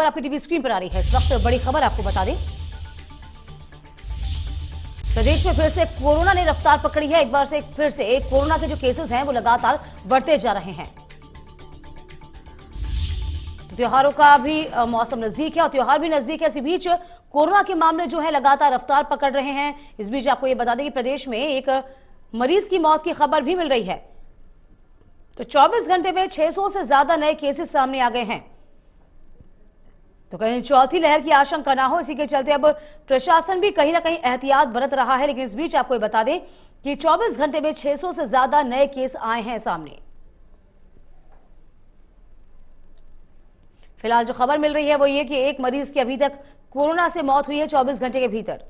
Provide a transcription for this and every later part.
आपकी TV screen पर आ रही है। इस वक्त बड़ी खबर आपको बता दें, प्रदेश में फिर से कोरोना ने रफ्तार पकड़ी है। एक बार से फिर से कोरोना के जो केसेस हैं वो लगातार बढ़ते जा रहे हैं। तो त्योहारों का भी मौसम नजदीक है और त्योहार भी नजदीक है। इसी बीच कोरोना के मामले जो है लगातार रफ्तार पकड़ रहे हैं। इस बीच आपको ये बता दें कि प्रदेश में एक मरीज की मौत की खबर भी मिल रही है। तो 24 घंटे में 600 से ज्यादा नए केसेस सामने आ गए हैं। तो कहीं चौथी लहर की आशंका ना हो, इसी के चलते अब प्रशासन भी कहीं ना कहीं एहतियात बरत रहा है। लेकिन इस बीच आपको ये बता दें कि 24 घंटे में 600 से ज्यादा नए केस आए हैं सामने। फिलहाल जो खबर मिल रही है वो ये कि एक मरीज की अभी तक कोरोना से मौत हुई है 24 घंटे के भीतर।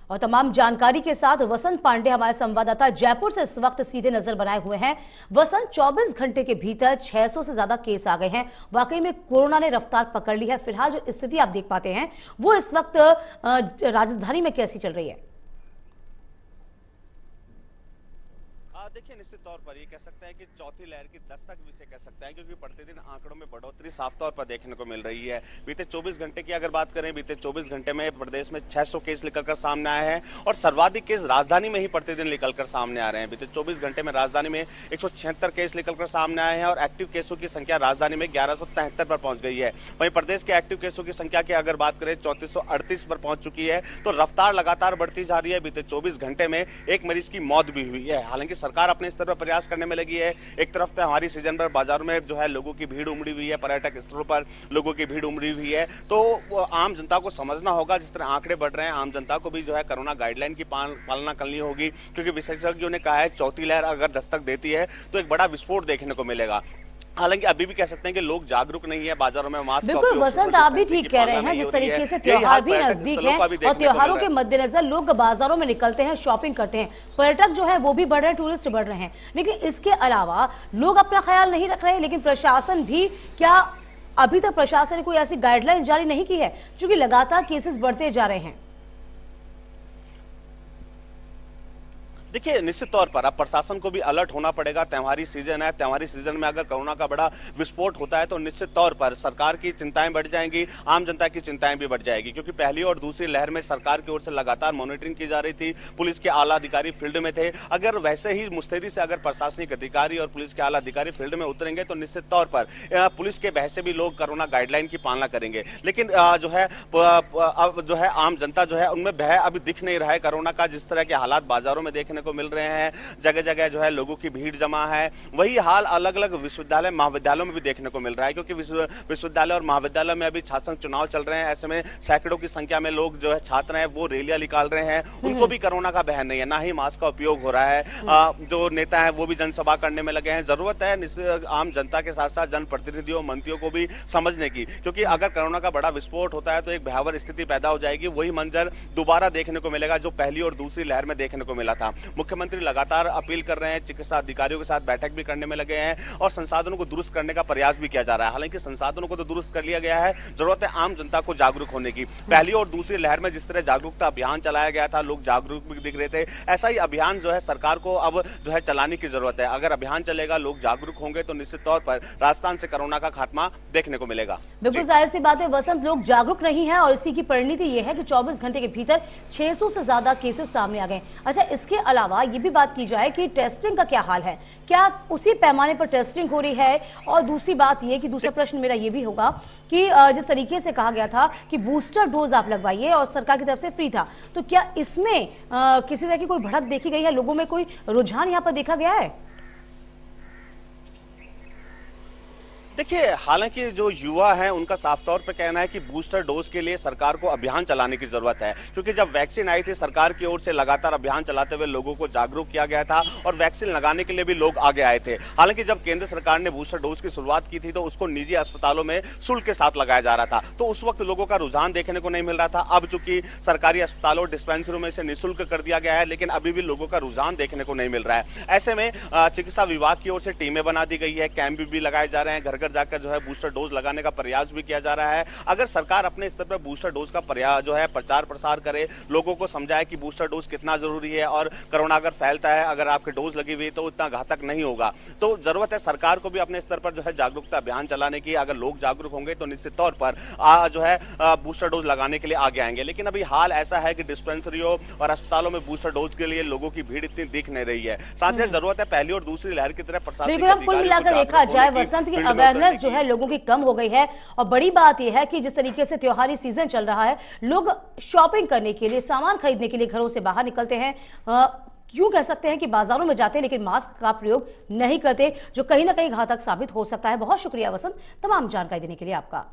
और तमाम जानकारी के साथ वसंत पांडे हमारे संवाददाता जयपुर से इस वक्त सीधे नजर बनाए हुए हैं। वसंत, 24 घंटे के भीतर 600 से ज्यादा केस आ गए हैं। वाकई में कोरोना ने रफ्तार पकड़ ली है। फिलहाल जो स्थिति आप देख पाते हैं वो इस वक्त राजधानी में कैसी चल रही है? देखिए, निश्चित तौर पर ये कह सकते हैं कि चौथी लहर की दस्तक भी इसे कह सकते हैं, क्योंकि प्रतिदिन आंकड़ों में बढ़ोतरी साफ तौर पर देखने को मिल रही है। बीते 24 घंटे की अगर बात करें, बीते 24 घंटे में प्रदेश में 600 केस निकलकर सामने आए हैं और सर्वाधिक केस राजधानी में ही प्रतिदिन निकलकर सामने आ रहे हैं। बीते 24 घंटे में राजधानी में 176 केस निकलकर सामने आए हैं और एक्टिव केसों की संख्या राजधानी में 1173 पर पहुंच गई है। वहीं प्रदेश के एक्टिव केसों की संख्या की अगर बात करें 3438 पर पहुंच चुकी है। तो रफ्तार लगातार बढ़ती जा रही है। बीते 24 घंटे में एक मरीज की मौत भी हुई है। हालांकि सरकार अपने स्तर पर प्रयास करने में लगी है। एक तरफ तो हमारी सीजन पर बाजारों में जो है लोगों की भीड़ उमड़ी हुई है, पर्यटक स्थलों पर लोगों की भीड़ उमड़ी हुई है। तो आम जनता को समझना होगा, जिस तरह आंकड़े बढ़ रहे हैं, आम जनता को भी जो है कोरोना गाइडलाइन की पालना करनी होगी, क्योंकि विशेषज्ञों ने कहा है चौथी लहर अगर दस्तक देती है तो एक बड़ा विस्फोट देखने को मिलेगा। हालांकि अभी भी कह सकते हैं कि लोग जागरूक नहीं है, बाजारों में मास्क का बिल्कुल वसंत, आप भी ठीक कह रहे हैं। जिस तरीके से त्योहार भी नजदीक है और त्योहारों के मद्देनजर लोग बाजारों में निकलते हैं, शॉपिंग करते हैं, पर्यटक जो है वो भी बढ़ रहे हैं, टूरिस्ट बढ़ रहे हैं। लेकिन इसके अलावा लोग अपना ख्याल नहीं रख रहे। लेकिन प्रशासन भी, क्या अभी तक प्रशासन ने कोई ऐसी गाइडलाइन जारी नहीं की है? क्योंकि लगातार केसेस बढ़ते जा रहे हैं। देखिए, निश्चित तौर पर अब प्रशासन को भी अलर्ट होना पड़ेगा। त्योहारी सीजन है, त्योहारी सीजन में अगर कोरोना का बड़ा विस्फोट होता है तो निश्चित तौर पर सरकार की चिंताएं बढ़ जाएंगी, आम जनता की चिंताएं भी बढ़ जाएगी, क्योंकि पहली और दूसरी लहर में सरकार की ओर से लगातार मॉनिटरिंग की जा रही थी। पुलिस के आला अधिकारी फील्ड में थे। अगर वैसे ही मुस्तैदी से अगर प्रशासनिक अधिकारी और पुलिस के आला अधिकारी फील्ड में उतरेंगे तो निश्चित तौर पर पुलिस के बहस से भी लोग कोरोना गाइडलाइन की पालना करेंगे। लेकिन जो है अब जो है आम जनता जो है उनमें भय अभी दिख नहीं रहा है कोरोना का। जिस तरह के हालात बाजारों में देखने को मिल रहे हैं, जगह जगह जो है लोगों की भीड़ जमा है, वही हाल अलग अलग विश्वविद्यालय महाविद्यालयों में भी देखने को मिल रहा है, क्योंकि विश्वविद्यालय और महाविद्यालय में अभी छात्र संघ चुनाव चल रहे हैं। ऐसे में सैकड़ों की संख्या में लोग जो है छात्र हैं वो रैलियां निकाल रहे हैं। उनको भी कोरोना का भय नहीं है, ना ही मास्क का उपयोग हो रहा है। जो नेता है वो भी जनसभा करने में लगे हैं। जरूरत है आम जनता के साथ साथ जनप्रतिनिधियों, मंत्रियों को भी समझने की, क्योंकि अगर कोरोना का बड़ा विस्फोट होता है तो एक भयावह स्थिति पैदा हो जाएगी। वही मंजर दोबारा देखने को मिलेगा जो पहली और दूसरी लहर में देखने को मिला था। मुख्यमंत्री लगातार अपील कर रहे हैं, चिकित्सा अधिकारियों के साथ बैठक भी करने में लगे हैं और संसाधनों को दुरुस्त करने का प्रयास भी किया जा रहा है। हालांकि संसाधनों को तो दुरुस्त कर लिया गया है, जरूरत है आम जनता को जागरूक होने की। पहली और दूसरी लहर में जिस तरह जागरूकता अभियान चलाया गया था, लोग जागरूक भी दिख रहे थे, ऐसा ही अभियान जो है सरकार को अब जो है चलाने की जरूरत है। अगर अभियान चलेगा, लोग जागरूक होंगे तो निश्चित तौर पर राजस्थान से कोरोना का खात्मा देखने को मिलेगा। बिल्कुल जाहिर सी बात है वसंत, लोग जागरूक नहीं है और इसी की परिणति यह है कि 24 घंटे के भीतर 600 से ज्यादा केसेस सामने आ गए। अच्छा, इसके अलावा ये भी बात की जाए कि टेस्टिंग का क्या हाल है? क्या उसी पैमाने पर टेस्टिंग हो रही है? और दूसरी बात ये कि दूसरा प्रश्न मेरा ये भी होगा कि जिस तरीके से कहा गया था कि बूस्टर डोज आप लगवाइए और सरकार की तरफ से फ्री था, तो क्या इसमें किसी तरह की कोई बढ़त देखी गई है? लोगों में कोई रुझान यहाँ पर देखा गया है? देखिए, हालांकि जो युवा हैं उनका साफ तौर पर कहना है कि बूस्टर डोज के लिए सरकार को अभियान चलाने की जरूरत है, क्योंकि जब वैक्सीन आई थी सरकार की ओर से लगातार अभियान चलाते हुए लोगों को जागरूक किया गया था और वैक्सीन लगाने के लिए भी लोग आगे आए थे। हालांकि जब केंद्र सरकार ने बूस्टर डोज की शुरुआत की थी तो उसको निजी अस्पतालों में शुल्क के साथ लगाया जा रहा था, तो उस वक्त लोगों का रुझान देखने को नहीं मिल रहा था। अब चूंकि सरकारी अस्पतालों और डिस्पेंसरियों में इसे निःशुल्क कर दिया गया है, लेकिन अभी भी लोगों का रुझान देखने को नहीं मिल रहा है। ऐसे में चिकित्सा विभाग की ओर से टीमें बना दी गई है, कैंप भी लगाए जा रहे हैं, घर लेकर जाकर जो है बूस्टर डोज लगाने का प्रयास भी किया जा रहा है। अगर सरकार अपने स्तर पर बूस्टर डोज का जो है प्रचार प्रसार करे, लोगों को समझाए कि बूस्टर डोज कितना जरूरी है और कोरोना अगर फैलता है, अगर आपके डोज लगी हुई तो इतना घातक नहीं होगा, तो जरूरत है सरकार को भी अपने स्तर पर जो है जागरूकता अभियान चलाने की। अगर लोग जागरूक होंगे तो निश्चित तौर पर जो है बूस्टर डोज लगाने के लिए आगे आएंगे। लेकिन अभी हाल ऐसा है कि डिस्पेंसरियों और अस्पतालों में बूस्टर डोज के लिए लोगों की भीड़ इतनी दिख नहीं रही है। साथ ही जरूरत है पहली और दूसरी लहर की तरह प्रशासनिक बिल्कुल, कुल मिलाकर देखा जाए वसंत की अवेयरनेस जो है लोगों की कम हो गई है। और बड़ी बात यह है कि जिस तरीके से त्योहारी सीजन चल रहा है, लोग शॉपिंग करने के लिए, सामान खरीदने के लिए घरों से बाहर निकलते हैं, यूं कह सकते हैं कि बाजारों में जाते हैं लेकिन मास्क का प्रयोग नहीं करते, जो कहीं ना कहीं घातक साबित हो सकता है। बहुत शुक्रिया वसंत, तमाम जानकारी देने के लिए आपका।